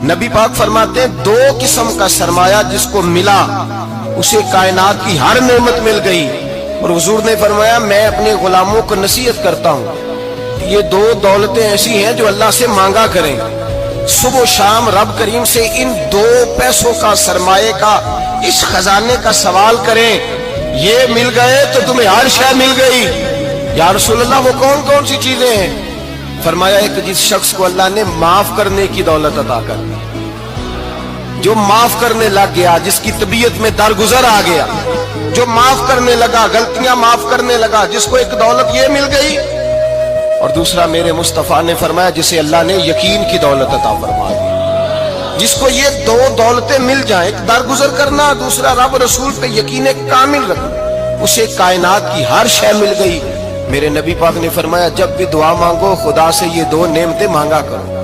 نبی پاک فرماتے ہیں دو قسم کا سرمایہ جس کو ملا اسے کائنات کی ہر نعمت مل گئی. اور حضور نے فرمایا میں اپنے غلاموں کو نصیحت کرتا ہوں یہ دو دولتیں ایسی ہیں جو اللہ سے مانگا کریں. صبح و شام رب کریم سے ان دو پیسوں کا سرمایے کا اس خزانے کا سوال کریں. یہ مل گئے تو تمہیں ہر شے مل گئی. یا رسول اللہ وہ کون کون سی چیزیں ہیں؟ فرمایا ایک جس شخص کو اللہ نے معاف کرنے کی دولت عطا کر دی, جو معاف کرنے لگ گیا, جس کی طبیعت میں درگزر آ گیا, جو معاف کرنے لگا, غلطیاں معاف کرنے لگا, جس کو ایک دولت یہ مل گئی. اور دوسرا میرے مصطفیٰ نے فرمایا جسے اللہ نے یقین کی دولت عطا فرما دی. جس کو یہ دو دولتیں مل جائیں, ایک درگزر کرنا, دوسرا رب رسول پہ یقین کامل رکھنا, اسے کائنات کی ہر شے مل گئی. میرے نبی پاک نے فرمایا جب بھی دعا مانگو خدا سے یہ دو نعمتیں مانگا کرو.